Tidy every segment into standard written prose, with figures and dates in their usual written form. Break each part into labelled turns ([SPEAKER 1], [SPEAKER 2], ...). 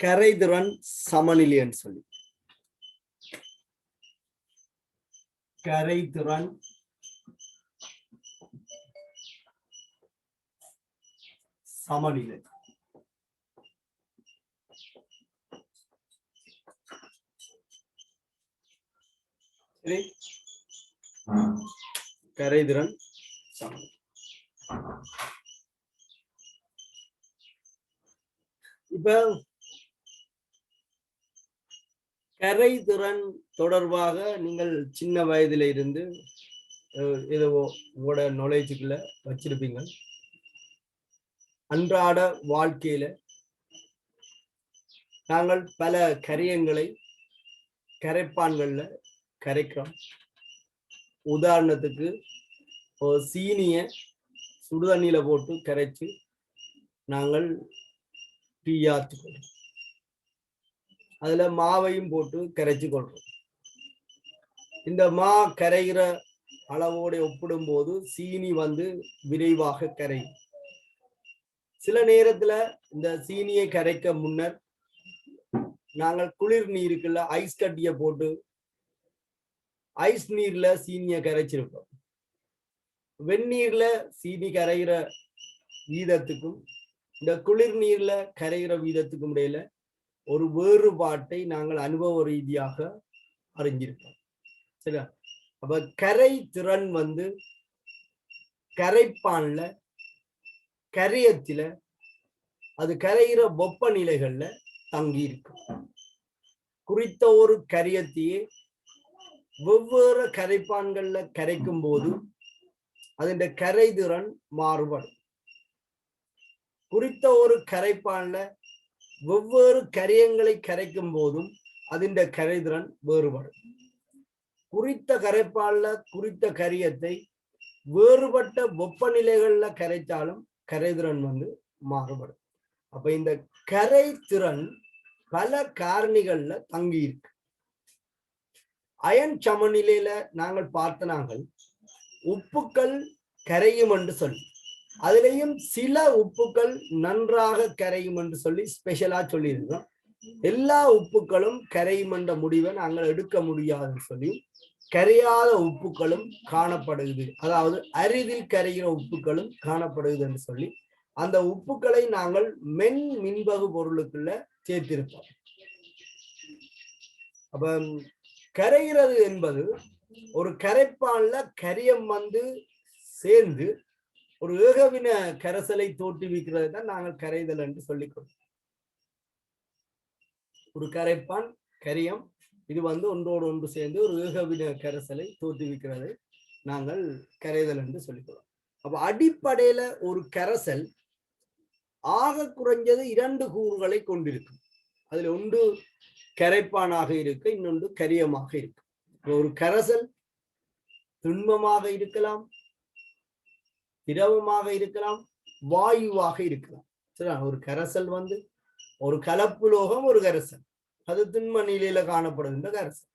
[SPEAKER 1] கரைதிறன் சமநிலைன்னு சொல்லி கரைதிறன் சமநிலை. சரி, கரைதிறன் சமநிலை. இப்ப கரைதிறன் தொடர்பாக நீங்கள் சின்ன வயதில இருந்து ஏதோ உங்களோட நாலேஜுக்குள்ள வச்சிருப்பீங்க. அன்றாட வாழ்க்கையில நாங்கள் பல கரையங்களை கரைப்பான்கள்ல கரைக்கிறோம். உதாரணத்துக்கு சீனிய சுடுதண்ணியில போட்டு கரைச்சு நாங்கள் டீ ஆத்துக்கொள்றோம். அதுல மாவையும் போட்டு கரைச்சு கொள்றோம். இந்த மா கரைகிற அளவோட ஒப்பிடும் போது சீனி விரைவாக கரையும். சில நேரத்துல இந்த சீனியை கரைக்க முன்னர் நாங்கள் குளிர் நீருக்குள்ள ஐஸ் கட்டிய போட்டு ஐஸ் நீர்ல சீனியை கரைச்சிருப்போம். வெந்நீர்ல சீனி கரைகிற வீதத்துக்கும் இந்த குளிர் நீர்ல கரைகிற வீதத்துக்கும் இடையில ஒரு வேறுபாட்டை நாங்கள் அனுபவ ரீதியாக அறிஞ்சிருக்கோம். சரியா? அப்ப கரை திறன் கரைப்பான்ல கரையத்தில அது கரைகிற வெப்பநிலைகள்ல தங்கி இருக்கும். குறித்த ஒரு கரையத்தையே வெவ்வேறு கரைப்பான்கள்ல கரைக்கும் போது அதன் கரைதிறன் மாறுபடும். குறித்த ஒரு கரைப்பான்ல வெவ்வேறு கரையங்களை கரைக்கும் போதும் அதன் கரைதிறன் வேறுபடும். குறித்த கரைப்பான்ல குறித்த கரியத்தை வேறுபட்ட வெப்பநிலைகள்ல கரைத்தாலும் கரைதிறன் மாறுபடும். அப்ப இந்த கரைதிறன் பல காரணிகள்ல தங்கி இருக்கு. அயன் சமநிலையில நாங்கள் நாங்கள் உப்புக்கள் கரையும் என்று சொல்லி, அதுலேயும் சில உப்புக்கள் நன்றாக கரையும் என்று சொல்லி ஸ்பெஷலா சொல்லியிருக்கோம். எல்லா உப்புக்களும் கரையும் என்ற முடிவை நாங்கள் எடுக்க முடியாதுன்னு சொல்லி கரையாத உப்புக்களும் காணப்படுகிறது, அதாவது அரிதில் கரைகிற உப்புக்களும் காணப்படுகிறது என்று சொல்லி அந்த உப்புக்களை நாங்கள் மின்பகு பொருளுக்குள்ள சேர்த்திருப்போம். அப்ப கரைகிறது என்பது ஒரு கரைப்பான்ல கரியம் சேர்ந்து ஒரு ஏகவின கரைசலை தோற்றுவிக்கிறது தான் நாங்கள் கரைதல் என்று சொல்லிக்கொள்வோம். ஒரு கரைப்பான் கரியம் இது ஒன்றோடு ஒன்று சேர்ந்து ஒரு ஏகவின கரைசலை தோற்றுவிக்கிறது நாங்கள் கரைதல் என்று சொல்லிக்கொள்வோம். அப்ப அடிப்படையில ஒரு கரைசல் ஆக குறைஞ்சது 2 கூறுகளை கொண்டிருக்கும். அதுல ஒன்று கரைப்பானாக இருக்கு, இன்னொன்று கரியமாக இருக்கு. ஒரு கரைசல் திண்மமாக இருக்கலாம், திரவமாக இருக்கலாம், வாயுவாக இருக்கலாம். சரி, ஒரு கரைசல் ஒரு கலப்புலோகம் ஒரு கரைசல், அது திண்ம நிலையில காணப்படுகின்ற கரைசல்.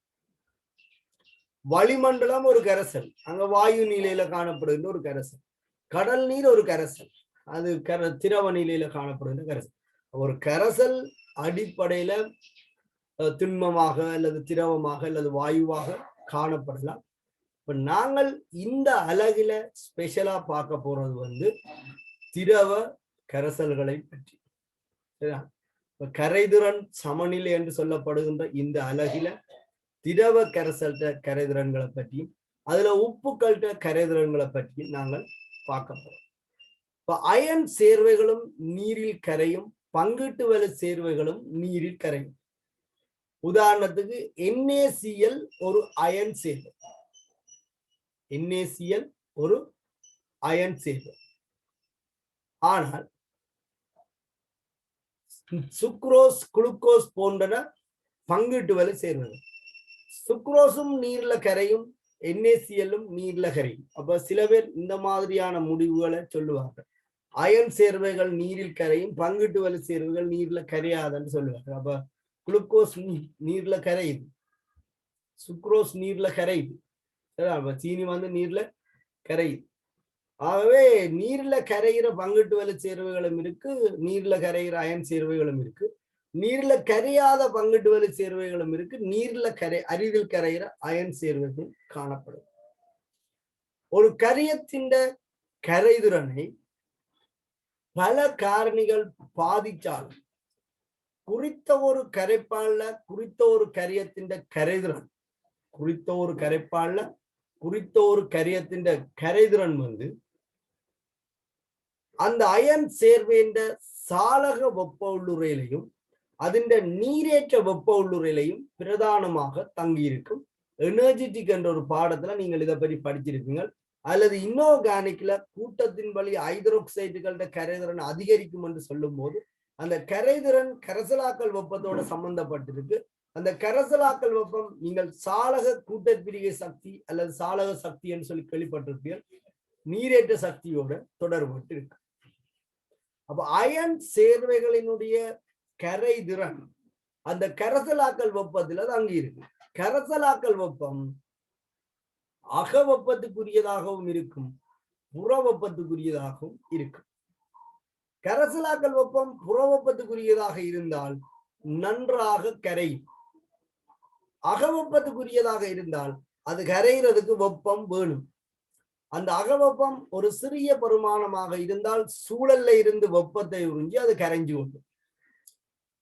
[SPEAKER 1] வளிமண்டலம் ஒரு கரைசல், அங்க வாயு நிலையில காணப்படுகின்ற ஒரு கரைசல். கடல் நீர் ஒரு கரைசல், அது திரவ நிலையில காணப்படுகின்ற கரைசல். ஒரு கரைசல் அடிப்படையில திண்மமாக அல்லது திரவமாக அல்லது வாயுவாக காணப்படலாம். இப்ப நாங்கள் இந்த அலகில ஸ்பெஷலா பார்க்க போறது திரவ கரைசல்களை பற்றி. கரைதிறன் சமநிலை என்று சொல்லப்படுகின்ற இந்த அலகில திரவ கரைதிறன்களை பற்றியும் அதுல உப்புக்கள்கிட்ட கரைதிறன்களை பற்றியும் நாங்கள் பார்க்க போறோம். இப்ப அயன் சேர்வைகளும் நீரில் கரையும், பங்கீட்டு வலு சேர்வைகளும் நீரில் கரையும். உதாரணத்துக்கு NaCl ஒரு அயன் சேர்வை, NaCl ஒரு அயன் சேர்வை. ஆனால் சுக்ரோஸ் குளுக்கோஸ் போன்ற பங்கீட்டு வலு சேர்வைகள். சுக்ரோஸும் நீர்ல கரையும், NaCl நீர்ல கரையும். அப்ப சில பேர் இந்த மாதிரியான முடிவுகளை சொல்லுவாங்க. அயன் சேர்வைகள் நீரில் கரையும், பங்கீட்டு வலு சேர்வைகள் நீர்ல கரையாதுன்னு சொல்லுவாங்க. அப்ப குளுக்கோஸ் நீர்ல கரையுது, சுக்ரோஸ் நீர்ல கரையுது, சீனி நீர்ல கரையுது. ஆகவே நீர்ல கரைகிற பங்கீட்டு வலு சேர்வைகளும் இருக்கு, நீர்ல கரைகிற அயன் சேர்வைகளும் இருக்கு. நீர்ல கரையாத பங்கிட்டு வலி சேர்வைகளும் இருக்கு. நீர்ல அரிதில் கரைகிற அயன் சேர்வைகள் காணப்படும். ஒரு கரியத்தின் கரைதிறனை பல காரணிகள் பாதிச்சாலும் குறித்த ஒரு கரைப்பால்ல குறித்த ஒரு கரியத்தின் கரைதிறன் கரைதிறன் அந்த அயன் சேர்வையின் சாலக வெப்ப உள்ளுறையிலையும் அதிண்ட நீரேற்ற வெப்ப உள்ளுறையிலையும் பிரதானமாக தங்கியிருக்கும். எனர்ஜெட்டிக் என்ற ஒரு பாடத்துல நீங்கள் இதை பற்றி படிச்சிருப்பீங்க. அல்லது இன்ஆர்கானிக்ல கூட்டத்தின் வழி ஹைட்ரோக்சைடுகளோட கரைதிறன் அதிகரிக்கும் என்று சொல்லும் போது அந்த கரைதிறன் கரைசலாக்கல் வெப்பத்தோட சம்பந்தப்பட்டிருக்கு. அந்த கரைசலாக்கல் வெப்பம் நீங்கள் சாலக கூட்டப்பிரிகை சக்தி அல்லது சாலக சக்தி என்று சொல்லி கேள்விப்பட்டிருப்பீர்கள். நீரேற்ற சக்தியோட தொடர்பட்டு இருக்கு. அப்ப அயன் சேர்வைகளினுடைய கரைதிறன் அந்த கரைசலாக்கல் வெப்பத்துல தங்கி இருக்கு. கரைசலாக்கல் வெப்பம் அக வெப்பத்துக்குரியதாகவும் இருக்கும், புற வெப்பத்துக்குரியதாகவும் இருக்கும். கரைசலாக்கல் வெப்பம் புற வெப்பத்துக்குரியதாக இருந்தால் நன்றாக கரையும். அகவெப்பத்துக்குரியதாக இருந்தால் அது கரைகிறதுக்கு வெப்பம் வேணும். அந்த அகவெப்பம் ஒரு சிறிய பரிமாணமாக இருந்தால் சூழல்ல இருந்து வெப்பத்தை உறிஞ்சி அது கரைஞ்சு கொண்டு,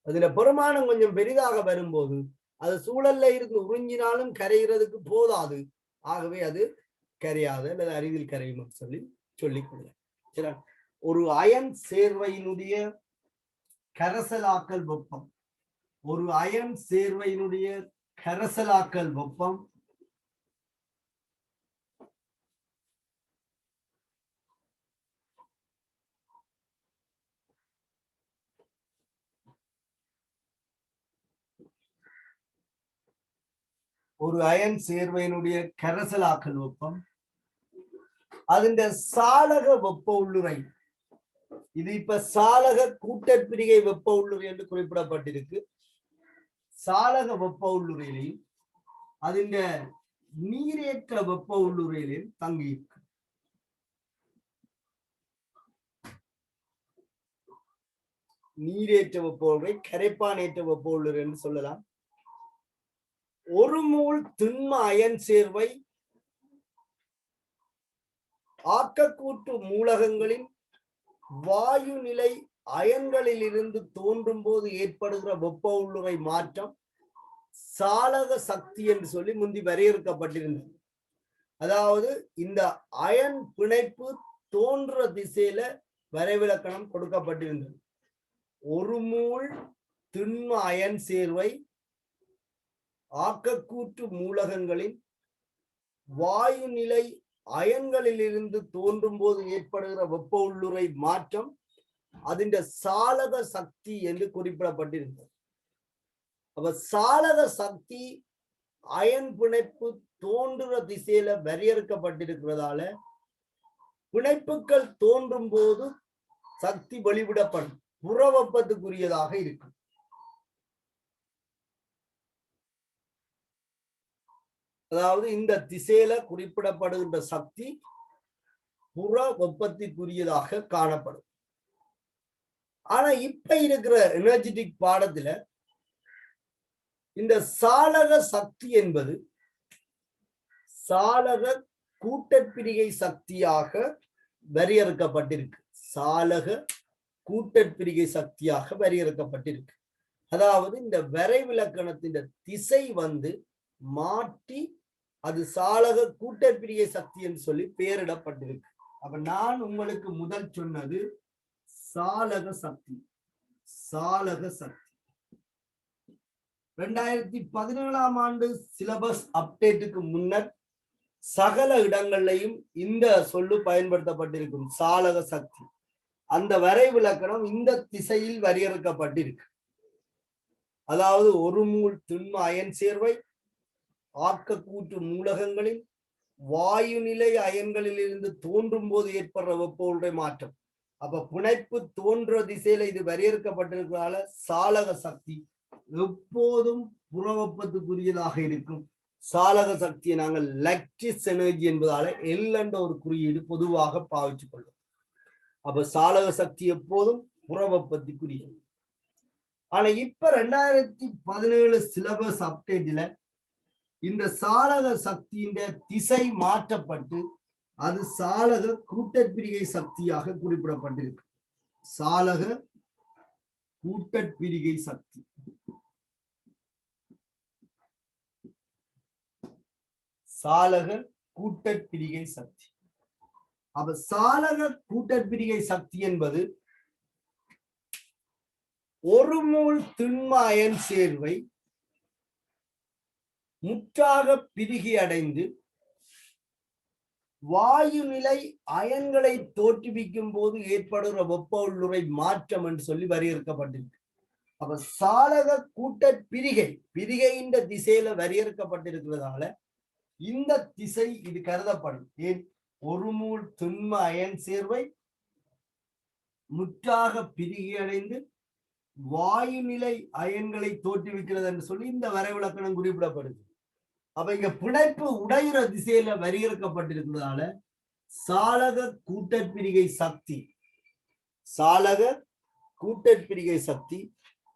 [SPEAKER 1] அதுல பெருமானம் கொஞ்சம் பெரிதாக வரும்போது அது சூழல்ல இருந்து உறிஞ்சினாலும் கரைகிறதுக்கு போதாது. ஆகவே அது கரையாது அல்லது அரிதில் கரையும் சொல்லிக் கொள்ள. ஒரு அயன் சேர்வையினுடைய கரைசலாக்கல் வெப்பம், ஒரு அயன் சேர்வையினுடைய கரைசலாக்கல் வெப்பம் ஒரு அயன் சேர்வையினுடைய கரைசலாக்கல் வெப்பம் அதிண்ட சாலக வெப்ப உள்ளுறை, இது இப்ப சாலக கூட்டப்பிரிகை வெப்ப உள்ளுறை என்று குறிப்பிடப்பட்டிருக்கு. சாலக வெப்ப உள்ளுறையிலையும் அதிண்ட நீரேற்ற வெப்ப உள்ளுறையிலையும் தங்கி இருக்கு. நீரேற்ற வெப்ப உள்ளுறை, கரைப்பானேற்ற வெப்ப உள்ளுறை என்று சொல்லலாம். ஒரு மூல் திண்ம அயன் சேர்வை ஆக்கக்கூற்று மூலகங்களின் வாயு நிலை அயன்களில் இருந்து தோன்றும் போது ஏற்படுகிற வெப்ப உள்ளுறை மாற்றம் சாலக சக்தி என்று சொல்லி முந்தி வரையறுக்கப்பட்டிருந்தது. அதாவது இந்த அயன் பிணைப்பு தோன்ற திசையில வரைவிலக்கணம் கொடுக்கப்பட்டிருந்தது. ஒரு மூல் திண்ம அயன் சேர்வை ஆக்கக்கூற்று மூலகங்களின் வாயு நிலை அயன்களில் இருந்து தோன்றும் போது ஏற்படுகிற வெப்ப உள்ளுறை மாற்றம் அதிண்ட சாலக சக்தி என்று குறிப்பிடப்பட்டிருந்தது. அப்ப சாலக சக்தி அயன் பிணைப்பு தோன்றுற திசையில வரையறுக்கப்பட்டிருக்கிறதால பிணைப்புகள் தோன்றும் போது சக்தி வெளிவிடப்படும், புற வெப்பத்துக்குரியதாக இருக்கும். அதாவது இந்த திசையில குறிப்பிடப்படுகின்ற சக்தி புற வெப்பத்திற்குரியதாக காணப்படும். ஆனா இப்ப இருக்கிற எனர்ஜெட்டிக் பாடத்துல இந்த சாலக சக்தி என்பது சாலக கூட்டப்பிரிகை சக்தியாக வரையறுக்கப்பட்டிருக்கு. சாலக கூட்டப்பிரிகை சக்தியாக வரையறுக்கப்பட்டிருக்கு. அதாவது இந்த வரைவிலக்கணத்தின் திசை மாற்றி அது சாலக கூட்டப்பிரிகை சக்தி என்று சொல்லி பெயரிடப்பட்டிருக்கு. அப்ப நான் உங்களுக்கு முதல் சொன்னது சாலக சக்தி. சாலக சக்தி 2017 ஆண்டு சிலபஸ் அப்டேட்டுக்கு முன்னர் சகல இடங்கள்லையும் இந்த சொல்லு பயன்படுத்தப்பட்டிருக்கும், சாலக சக்தி. அந்த வரைவிலக்கணம் இந்த திசையில் வரையறுக்கப்பட்டிருக்கு. அதாவது ஒரு மூல் திண்ம அயன் சேர்வை ஆக்கக்கூற்று மூலகங்களின் வாயு நிலை அயன்களில் இருந்து தோன்றும் போது ஏற்படுற வெப்ப உள்ளுறை மாற்றம். அப்ப பிணைப்பு தோன்ற திசையில இது வரையறுக்கப்பட்டிருக்கிறதால சாலக சக்தி எப்போதும் புற வெப்பத்துக்குரியதாக இருக்கும். சாலக சக்தியை நாங்கள் எலக்ட்ரிக் எனர்ஜி என்பதால எல் என்ற ஒரு குறியீடு பொதுவாக பாவிச்சுக் கொள்ளும். அப்ப சாலக சக்தி எப்போதும் புற வெப்பத்துக்குரியது. ஆனா இப்ப 2017 சிலபஸ் அப்டேட்ல இந்த சாளக சக்தியின் திசை மாற்றப்பட்டு அது சாளக கூட்டற்பிரிகை சக்தியாக குறிப்பிடப்பட்டிருக்கு. சாளக கூட்டற்பிரிகை சக்தி. சாளக கூட்டற்பிரிகை சக்தி. அப்ப சாளக கூட்டற்பிரிகை சக்தி என்பது ஒரு மூல் திண்ம அயன் சேர்வை முற்றாக பிரிகி அடைந்து வாயு நிலை அயன்களை தோற்றுவிக்கும் போது ஏற்படுகிற வெப்ப உள்ளுறை மாற்றம் என்று சொல்லி வரையறுக்கப்பட்டிருக்கு. அப்ப சாளக கூட்டற்பிரிகை பிரிகையின் திசையில வரையறுக்கப்பட்டிருக்கிறதால இந்த திசை இது கருதப்படும். ஏன்? ஒரு மூல் திண்ம அயன் சேர்வை முற்றாக பிரிகி அடைந்து வாயு நிலை அயன்களை தோற்றுவிக்கிறது என்று சொல்லி இந்த வரைவிலக்கணம் குறிப்பிடப்படுது. அப்ப இங்க பிணைப்பு உடையுற திசையில வரையறுக்கப்பட்டிருக்கிறதால சாளக கூட்டற்பிரிகை சக்தி சாளக கூட்டற்பிரிகை சக்தி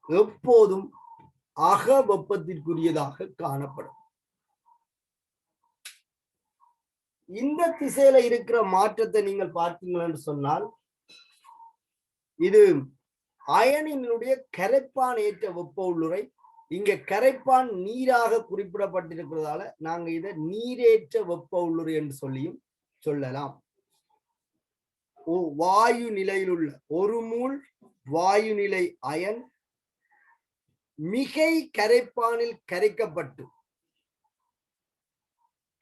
[SPEAKER 1] எப்போதும் அக வெப்பத்திற்குரியதாக காணப்படும். இந்த திசையில இருக்கிற மாற்றத்தை நீங்கள் பார்த்தீங்கன்னு சொன்னால் இது அயனினுடைய கரைப்பான் ஏற்ற வெப்ப உள்ளுறை. இங்க கரைப்பான் நீராக குறிப்பிடப்பட்டிருக்கிறதால நாங்க இதை நீரேற்ற வெப்ப உள்ளுறை என்று சொல்லியும் சொல்லலாம். வாயு நிலையில் உள்ள ஒரு மூல் வாயு நிலை அயன் மிகை கரைப்பானில் கரைக்கப்பட்டு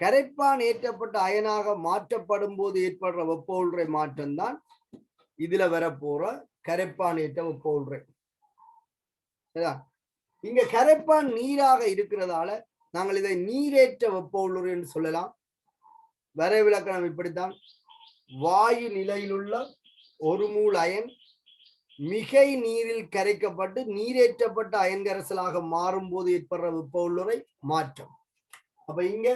[SPEAKER 1] கரைப்பான் ஏற்றப்பட்ட அயனாக மாற்றப்படும் போது ஏற்படுற வெப்ப உள்ளுறை மாற்றம் தான் இதுல வரப்போற கரைப்பான் ஏற்ற வெப்ப உள்ளுறை. இங்க கரைப்பான் நீராக இருக்கிறதால நாங்கள் இதை நீரேற்ற வெப்ப உள்ளுறை என்று சொல்லலாம். வரைவிலக்கணம் இப்படித்தான். வாயு நிலையில் உள்ள ஒரு மூல் அயன் மிகை நீரில் கரைக்கப்பட்டு நீரேற்றப்பட்ட அயன் கரைசலாக மாறும் போது ஏற்படுற வெப்ப உள்ளுறை மாற்றம். அப்ப இங்க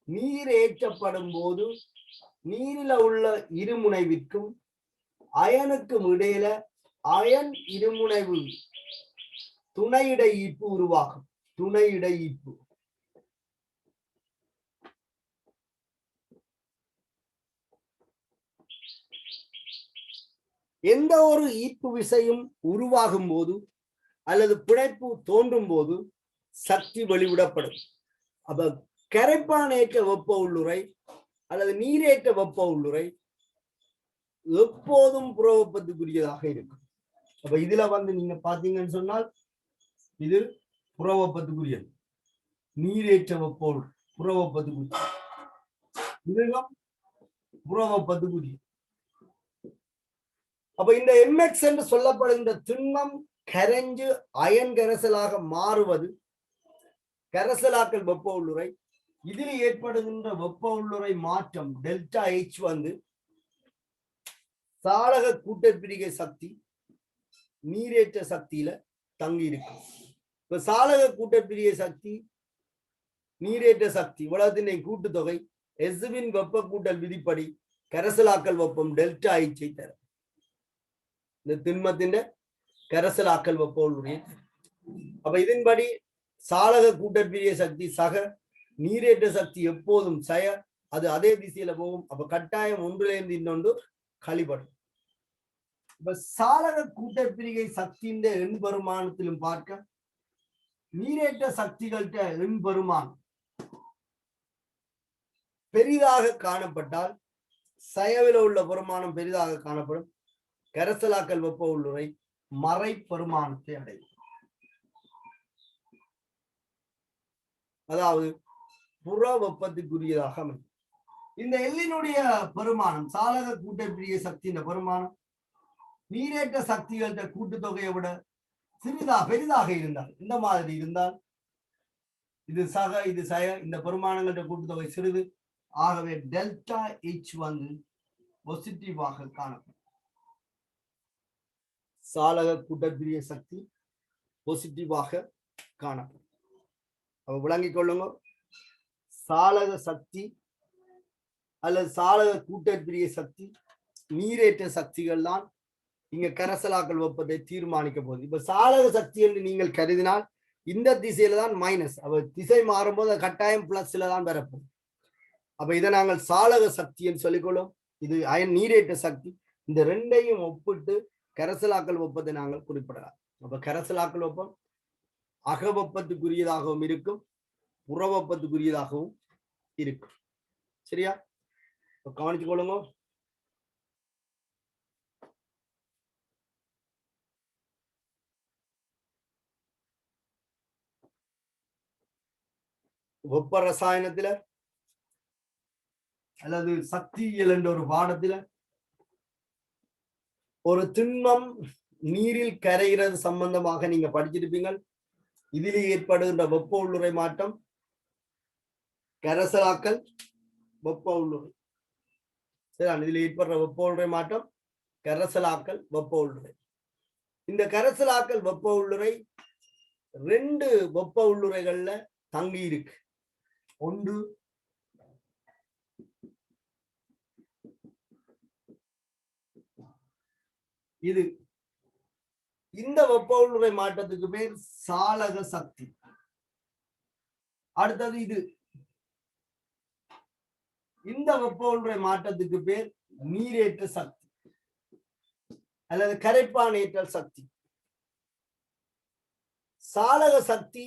[SPEAKER 1] நீர் ஏற்றப்படும் போது நீரில உள்ள இருமுனைவிற்கும் அயனுக்கும் இடையில அயன் இருமுனைவு துணையிடை ஈர்ப்பு உருவாகும். துணையிடை ஈர்ப்பு. எந்த ஒரு ஈர்ப்பு விசையும் உருவாகும் போது அல்லது பிணைப்பு தோன்றும் போது சக்தி வெளிவிடப்படும். அப்ப கரைப்பான் ஏற்ற வெப்ப உள்ளுறை அல்லது நீரேற்ற வெப்ப உள்ளுறை எப்போதும் புற வெப்பத்துக்குரியதாக இருக்கும். அப்ப இதுல நீங்க பாத்தீங்கன்னு சொன்னால் இது புற வெப்பத்துக்குரியது. நீரேற்ற வெப்ப உள்ளுறை புற வெப்பத்துக்குரிய, இதுதான் புற வெப்பத்துக்குரிய. அப்ப இந்த எம்எக்ஸ் என்று சொல்லப்படும் இந்த திண்மம் கரைஞ்சு அயன் கரைசலாக மாறுவது கரைசலாக்கல் வெப்ப உள்ளுறை. இதில் ஏற்படுகின்ற வெப்ப உள்ளுறை மாற்றம் டெல்டா H சாளக கூட்டற்பிரிகை சக்தி நீரேற்ற சக்தியில தங்கி இருக்கு. இப்ப சாளக கூட்டற்பிரிகை சக்தி நீரேற்ற சக்தி உலகத்தின் கூட்டுத்தொகை எஸ்வின் வெப்ப கூட்டல் விதிப்படி கரைசலாக்கல் வெப்பம் டெல்டா H தரும். இந்த திண்மத்தின் கரைசலாக்கல் வெப்ப உள்ளுறை. அப்ப இதன்படி சாளக கூட்டற்பிரிகை சக்தி சக நீரேற்ற சக்தி எப்போதும் அது அதே திசையில போகும். அப்ப கட்டாயம் ஒன்றிலிருந்து இன்னொன்று கழிபடும். இப்ப சாளக கூட்டற்பிரிகை சக்தியின் எண் பெருமானத்திலும் பார்க்க நீரேற்ற சக்திகள்கிட்ட எண் பெருமானம் பெரிதாக காணப்பட்டால் சயவில உள்ள பெருமானம் பெரிதாக காணப்படும். கரைசலாக்கல் வெப்ப உள்ளுறை மறை பெருமானத்தை அடையும். அதாவது புற வெப்பத்துக்குரியதாக அமையும். இந்த எல்லினுடைய பெருமானம் சாளக கூட்டற்பிரிகை சக்தியின் பெருமானம் நீரேற்ற சக்திகள கூட்டுத்தொகையை விட பெரிதாக இருந்தால் இந்த மாதிரி இருந்தால் இது சக இது சய இந்த பெருமானங்கள கூட்டுத்தொகை சிறிது. ஆகவே டெல்டா H பாசிட்டிவாக காணப்படும். சாளக கூட்டற்பிரிகை சக்தி பாசிட்டிவாக காணப்படும். அப்ப விளங்கிக் கொள்ளுங்க. சாளக சக்தி அல்லது சாளக கூட்டற்பிரிகை சக்தி நீரேற்ற சக்திகள் தான் இங்க கரைசலாக்கல் வெப்பத்தை தீர்மானிக்க போகுது. இப்ப சாளர சக்தி என்று நீங்கள் கருதினால் இந்த திசையில தான் மைனஸ், அப்ப திசை மாறும்போது கட்டாயம் பிளஸ்ல தான் வரப்போம். அப்ப இதை நாங்கள் சாளர சக்தி என்று சொல்லிக்கொள்ளும். இது அயன் நீரேற்ற சக்தி. இந்த ரெண்டையும் ஒப்பிட்டு கரைசலாக்கல் வெப்பத்தை நாங்கள் குறிப்பிடலாம். அப்ப கரைசலாக்கல் வெப்பம் அகவெப்பத்துக்குரியதாகவும் இருக்கும், புறவெப்பத்துக்குரியதாகவும் இருக்கும். சரியா? கவனிச்சு கொள்ளுங்க. வெப்ப ரசாயனத்துல அல்லது சக்தியியல் என்ற ஒரு பாடத்துல ஒரு திண்மம் நீரில் கரைகிறது சம்பந்தமாக நீங்க படிச்சிருப்பீங்க. இதில் ஏற்படுகின்ற வெப்ப உள்ளுறை மாற்றம் கரைசலாக்கல் வெப்ப உள்ளுறை. சரி, இதில் ஏற்படுற வெப்ப உள்ளுறை மாற்றம் கரைசலாக்கல் வெப்ப உள்ளுறை. இந்த கரைசலாக்கல் வெப்ப உள்ளுறை ரெண்டு வெப்ப உள்ளுறைகள்ல தங்கி இருக்கு. ஒன்று இது, இந்த வெப்ப உள்ளுறை மாற்றத்துக்கு பேர் சாளக சக்தி. அடுத்தது இது, இந்த வெப்ப உள்ளுறை மாற்றத்துக்கு பேர் நீரேற்ற சக்தி அல்லது கரைப்பானேற்றல் சக்தி. சாளக சக்தி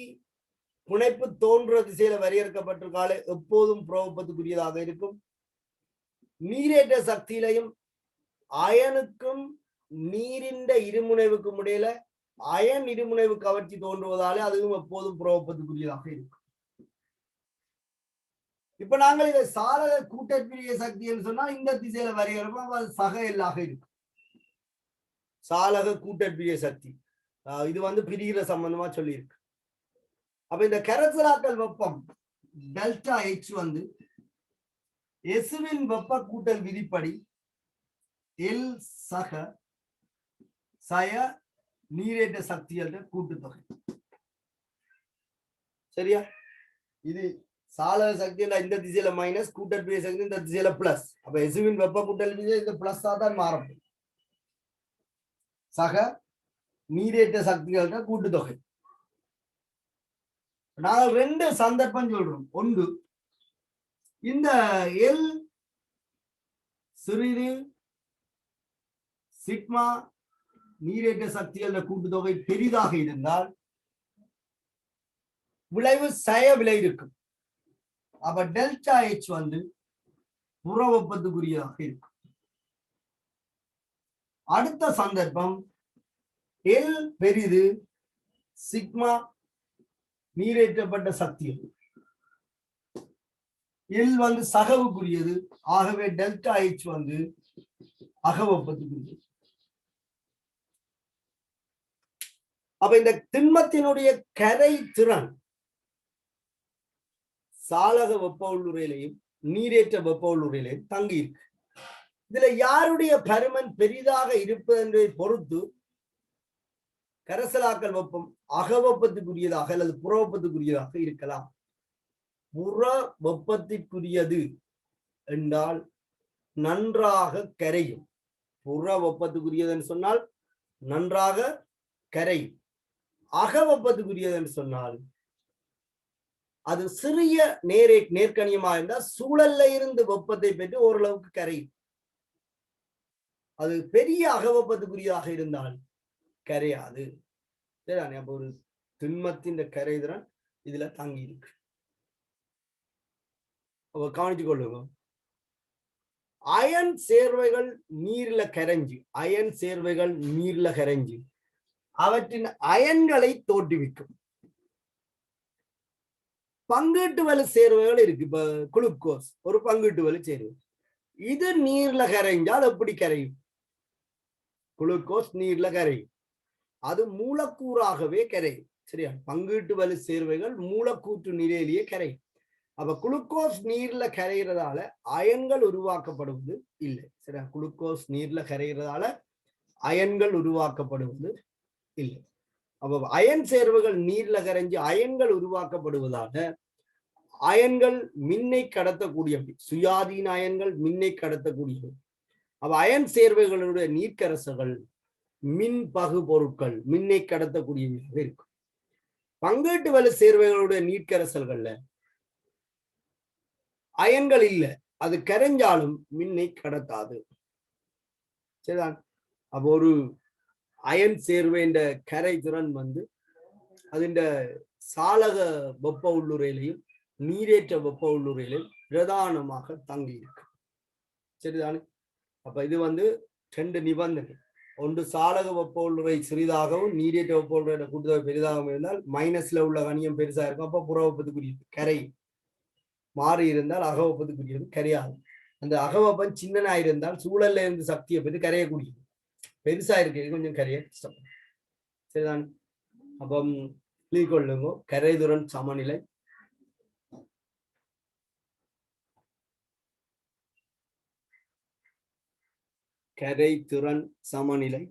[SPEAKER 1] புனைப்பு தோன்ற திசையில வரையறுக்கப்பட்டிருக்கால எப்போதும் புறவெப்பத்துக்குரியதாக இருக்கும். நீரேற்ற சக்தியிலையும் அயனுக்கும் நீரின் இருமுனைவுக்கும் இடையில அயன் இருமுனைவு கவர்ச்சி தோன்றுவதாலே அதுவும் எப்போதும் புறவெப்பத்துக்குரியதாக இருக்கும். இப்ப நாங்கள் இதை சாளக கூட்டற்பிரிய சக்தி என்று சொன்னா இந்த திசையில வரையறுப்போம், அது சக எல்லாக இருக்கும். சாளக கூட்டற்பிரிய சக்தி இது பிரிகிற சம்பந்தமா சொல்லி இருக்கு. அப்ப இந்த கரைசலாக்கல் வெப்பம் டெல்டா H எசுவின் வெப்ப கூட்டல் விதிப்படி எல் சக சய நீரேற்ற சக்தி என்ற கூட்டுத்தொகை. சரியா? இது சாளர சக்தி இந்த திசையில மைனஸ், கூட்டற்பிரிய சக்தி இந்த திசையில பிளஸ். அப்ப எசுவின் வெப்ப கூட்டல் விதி இந்த பிளஸ் தான் மாறும். சக நீரேற்ற சக்திகள கூட்டுத்தொகை. நாங்கள் ரெண்டு சந்தர்ப்பம் சொல்றோம். ஒன்று, இந்த எல் சிறிது சிக்மா நீரேற்ற சக்திகள கூட்டுத்தொகை பெரிதாக இருந்தால் விளைவு சய விலை இருக்கும். அப்ப டெல்டா H புறவெப்பத்துக்குரியதாக இருக்கும். அடுத்த சந்தர்ப்பம், எல் பெரிது சிக்மா நீரேற்றப்பட்ட சக்திகள், எல் சகவுக்குரியது. ஆகவே டெல்டா H அகவெப்பத்துக்குரியது. அப்ப இந்த திண்மத்தினுடைய கரை திறன் சாளக வெப்ப உள்ளுறையிலையும் நீரேற்ற வெப்ப உள்ளுறையிலையும் தங்கி இருக்கு. இதுல யாருடைய பருமன் பெரிதாக இருப்பது என்பதை பொறுத்து கரைசலாக்கல் வெப்பம் அகவெப்பத்துக்குரியதாக அல்லது புறவெப்பத்துக்குரியதாக இருக்கலாம். புற வெப்பத்திற்குரியது என்றால் நன்றாக கரையும். புற வெப்பத்துக்குரியதுன்னு சொன்னால் நன்றாக கரையும். அகவெப்பத்துக்குரியது என்று சொன்னால் அது சிறிய நேர்கணியமா இருந்தால் சூழல்ல இருந்து வெப்பத்தை பெற்று ஓரளவுக்கு கரையும். அது பெரிய அகவெப்பத்துக்குரியதாக இருந்தால் கரையாது. அப்ப ஒரு திண்மத்தின் கரைதிறன் இதுல தங்கி இருக்கு. கவனிச்சு கொள்ளுங்க. அயன் சேர்வைகள் நீர்ல கரைஞ்சு அவற்றின் அயன்களை தோற்றுவிக்கும். பங்கீட்டு வலு சேர்வைகள் இருக்கு. இப்ப குளுக்கோஸ் ஒரு பங்கீட்டு வலு சேர்வை. இது நீர்ல கரைஞ்சால் எப்படி கரையும்? குளுக்கோஸ் நீர்ல கரையும். அது மூலக்கூறாகவே கரையும். சரியா? பங்கீட்டு வலு சேர்வைகள் மூலக்கூற்று நிலையிலேயே கரையும். அப்ப குளுக்கோஸ் நீர்ல கரைகிறதால அயன்கள் உருவாக்கப்படுவது இல்லை. சரியா? குளுக்கோஸ் நீர்ல கரைகிறதால அயன்கள் உருவாக்கப்படுவது இல்லை. அப்ப அயன் சேர்வுகள் நீர்ல கரைஞ்சு அயன்கள் உருவாக்கப்படுவதாக அயன்கள் மின்னை கடத்தக்கூடியவை. சுயாதீன அயன்கள் மின்னை கடத்தக்கூடியவை. அப்ப அயன் சேர்வைகளுடைய நீர்க்கரசுகள் மின் பகு பொருட்கள் மின்னை கடத்தக்கூடியவையாக இருக்கும். பங்கீட்டு வலு சேர்வைகளுடைய நீட்கரைசல்கள்ல அயன்கள் இல்லை, அது கரைஞ்சாலும் மின்னை கடத்தாது. சரிதான். அப்போ ஒரு அயன் சேர்வைன்ற கரை திறன் அதிண்ட சாலக வெப்ப உள்ளுரையிலையும் நீரேற்ற வெப்ப உள்ளுரையிலையும் பிரதானமாக தங்கி இருக்கு. சரிதானே. அப்ப இது ரெண்டு நிபந்தனை. ஒன்று சாலக வெப்ப உள்ளுரை சிறிதாகவும் நீரேற்ற வெப்ப உள்ளுரை கூட்டுதொகை பெரிதாகவும் இருந்தால் மைனஸ்ல உள்ள கணியம் பெருசா இருக்கும். அப்ப புற வெப்பத்துக்குரியது கரை மாறி இருந்தால் அக வெப்பத்துக்குரியது கரையாது. அந்த அகவெப்பம் சின்னனா இருந்தால் சூழல்ல இருந்து சக்தியை பெற்று கரையக்கூடியது. பெருசா இருக்கு கொஞ்சம் கரைய கஷ்டம். சரிதான். அப்பம் கொள்ளுங்க கரைதுரன் சமநிலை கரைதிறன் சமநிலை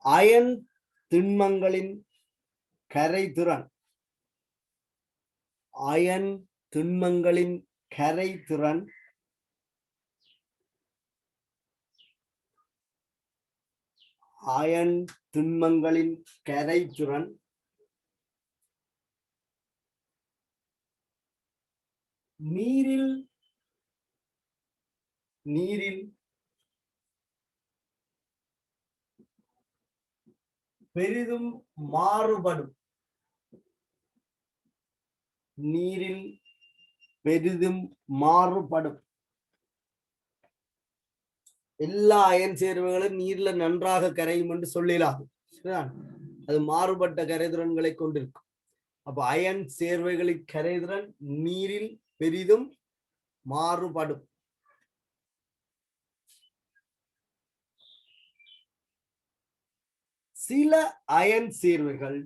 [SPEAKER 1] அயன் திண்மங்களின் கரைதிறன் அயன் திண்மங்களின் கரைதிறன் அயன் திண்மங்களின் கரைதிறன் நீரில் பெரிதும் மாறுபடும். நீரில் பெரிதும் மாறுபடும். எல்லா அயன் சேர்வுகளும் நீர்ல நன்றாக கரையும் என்று சொல்லலாம். அது மாறுபட்ட கரைதிறன்களை கொண்டிருக்கும். அப்ப அயன் சேர்வைகளின் கரைதிறன் நீரில் பெரிதும் மாறுபடும். சில அயன் சேர்வைகள்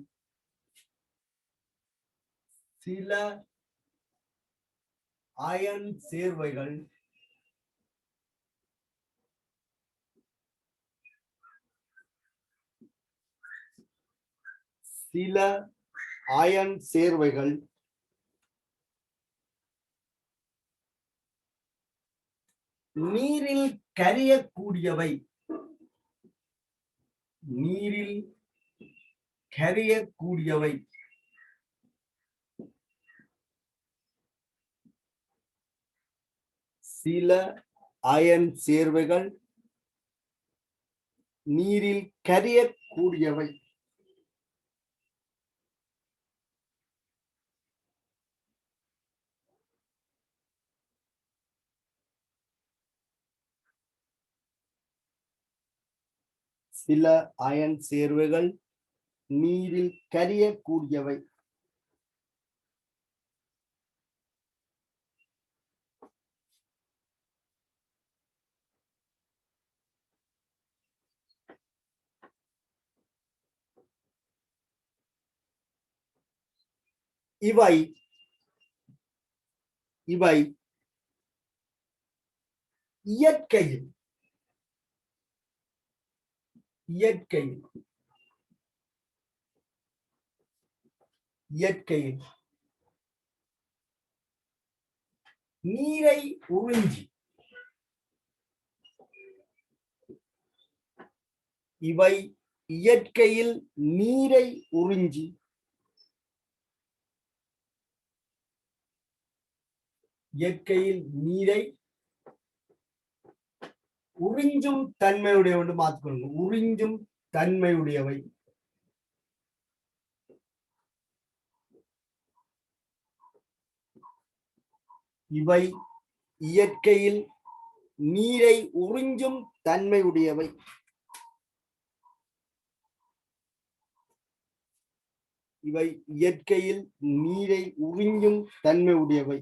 [SPEAKER 1] நீரில் கரையக்கூடியவை. சில அயன் சேர்வைகள் நீரில் கரையக்கூடியவை. சில அயன் சேர்வைகள் நீரில் கரையக்கூடியவை. இவை இயற்கையில் நீரை உறிஞ்சி உறிஞ்சும் தன்மையுடைய மாற்றிக்கொள்ளுங்க. உறிஞ்சும் தன்மையுடையவை. இவை இயற்கையில் நீரை உறிஞ்சும் தன்மையுடையவை. இவை இயற்கையில் நீரை உறிஞ்சும் தன்மையுடையவை.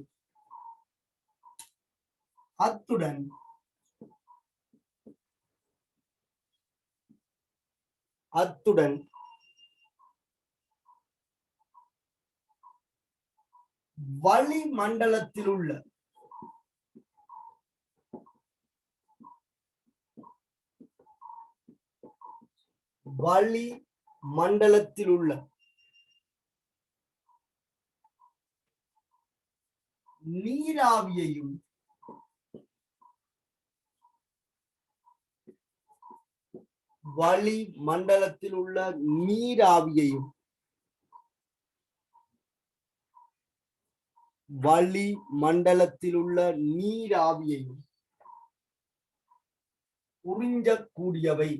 [SPEAKER 1] அத்துடன் வளிமண்டலத்தில் உள்ள நீராவியையும் வளி மண்டலத்தில் உள்ள நீராவியையும் வளி மண்டலத்தில் உள்ள நீராவியையும் உறிஞ்சக்கூடியவை.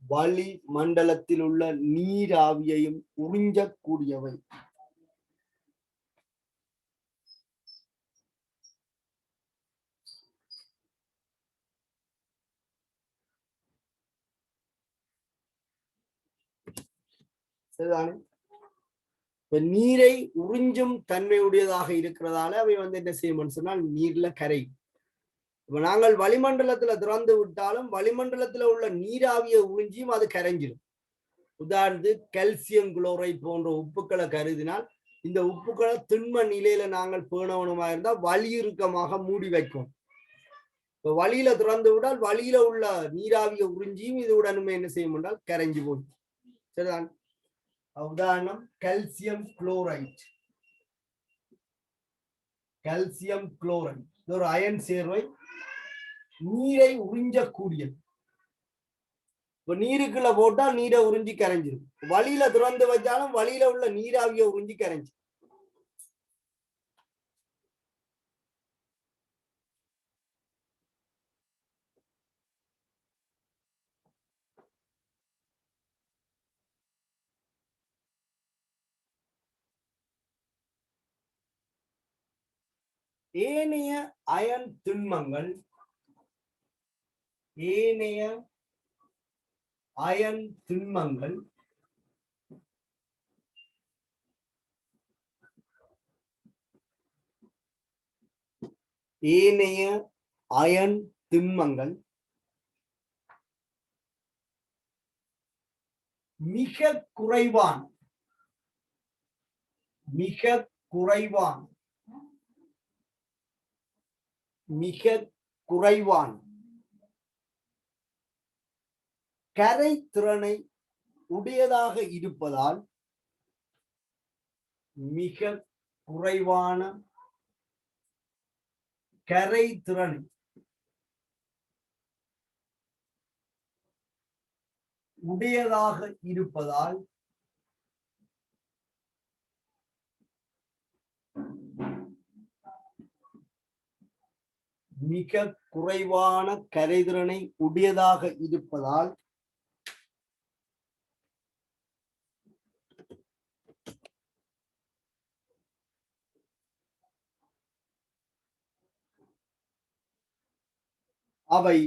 [SPEAKER 1] வளி மண்டலத்தில் உள்ள நீராவியையும் உறிஞ்சக்கூடியவை. சரிதானே? இப்ப நீரை உறிஞ்சும் தன்மையுடையதாக இருக்கிறதால அவை என்ன செய்யும் சொன்னால் நீர்ல கரை. இப்ப நாங்கள் வளிமண்டலத்துல திறந்து விட்டாலும் வளிமண்டலத்துல உள்ள நீராவியை உறிஞ்சியும் அது கரைஞ்சிடும். உதாரணத்துக்கு கால்சியம் குளோரைட் போன்ற உப்புக்களை கருதினால் இந்த உப்புக்களை திண்ம நிலையில நாங்கள் பேணவனமா இருந்தால் வலியுருக்கமாக மூடி வைக்கும். இப்ப வழியில திறந்து விட்டால் வழியில உள்ள நீராவியை உறிஞ்சியும் இது உடனுமே என்ன செய்யும் என்றால் கரைஞ்சு போகும். சரிதான்? உதாரணம் கால்சியம் குளோரைட். கால்சியம் குளோரைட் இது ஒரு அயன் சேர்வை, நீரை உறிஞ்சக்கூடியது. இப்ப நீருக்குள்ள போட்டா நீரை உறிஞ்சி கரைஞ்சிடும். வழியில திறந்து வச்சாலும் வழியில உள்ள நீராவியை உறிஞ்சி கரைஞ்சி. ஏனைய அயன் திண்மங்கள் ஏனைய அயன் திண்மங்கள் ஏனைய அயன் திண்மங்கள் மிக குறைவான கரை திறனை உடையதாக இருப்பதால் மிக குறைவான கரை திறனை உடையதாக இருப்பதால் மிக குறைவான கரைதிறனை உடையதாக இருப்பதால் அவை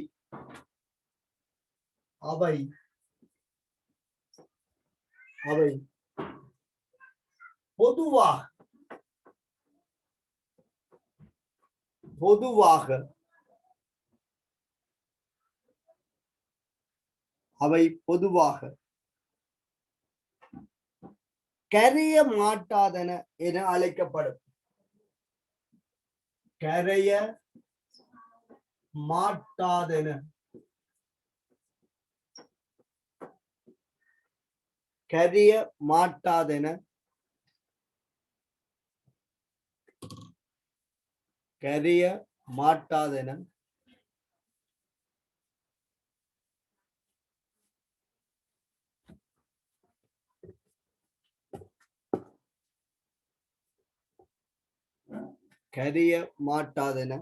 [SPEAKER 1] அவை அவை பொதுவாக அவை பொதுவாக கரைய மாட்டாதன என அழைக்கப்படும். கரைய மாட்டாதன கரைய மாட்டாதன கரைய மாட்டாதன கரைய மாட்டாதன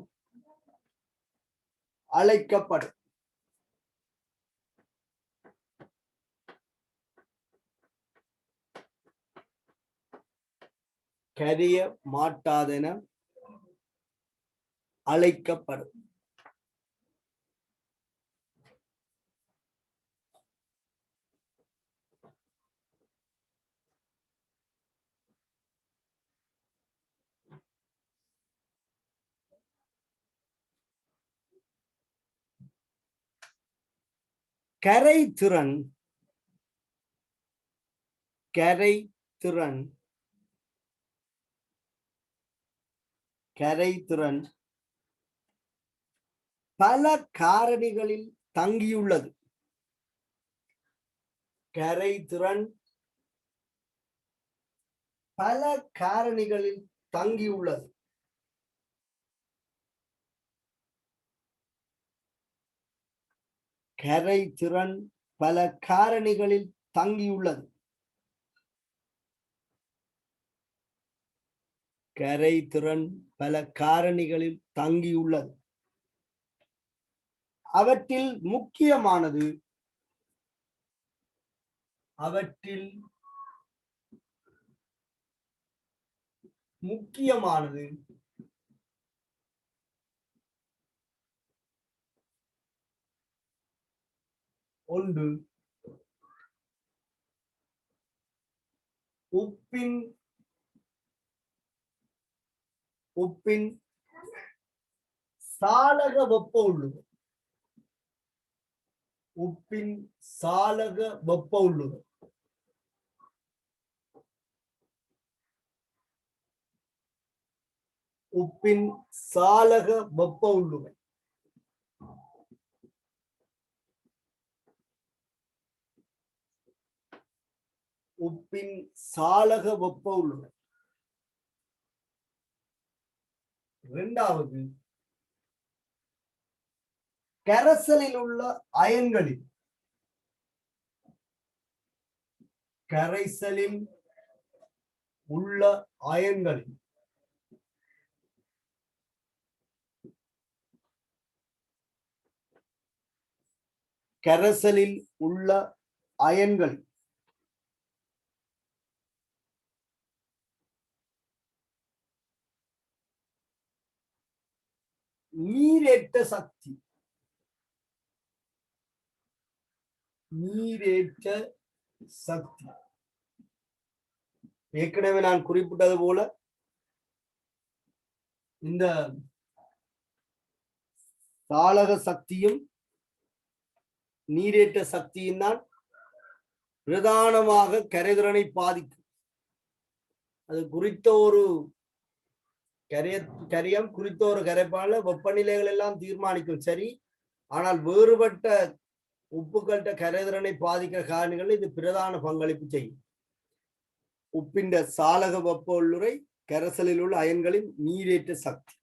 [SPEAKER 1] அழைக்கப்படும். கரைய மாட்டாதன அழைக்கப்படும். கரைதிறன் பல காரணிகளில் தங்கியுள்ளது. கரைதிறன் பல காரணிகளில் தங்கியுள்ளது. கரை திறன் பல காரணிகளில் தங்கியுள்ளது. கரை திறன் பல காரணிகளில் தங்கியுள்ளது. அவற்றில் முக்கியமானது ஒன்று உப்பின் சாலக வெப்ப உள்ளுதல். உப்பின் சாலக வெப்ப உள்ளுதல். உப்பின் சாலக வெப்ப உள்ளுமை. உப்பின் சாலக வெப்ப உள்ளுமை. இரண்டாவது, கரைசலில் உள்ள அயன்களில் கரைசலில் உள்ள அயன்களில் கரைசலில் உள்ள அயன்கள் நீரேற்ற சக்தி. நீரேற்ற சக்தி ஏற்கனவே நான் குறிப்பிட்டது போல இந்த சாலக சக்தியும் நீரேற்ற சக்தியும் தான் பிரதானமாக கரைதிறனை பாதிக்கும். அது குறித்த ஒரு கரியம் குறித்த ஒரு கரைப்பால வெப்பநிலைகள் எல்லாம் தீர்மானிக்கும். சரி, ஆனால் வேறுபட்ட உப்புக்கள்கிட்ட கரைதிறனை பாதிக்கிற காரணிகள் இது பிரதான பங்களிப்பு செய்யும். உப்பின் சாலக வெப்ப உள்ளுரை, கரைசலில் உள்ள அயன்களின் நீரேற்ற சக்தி.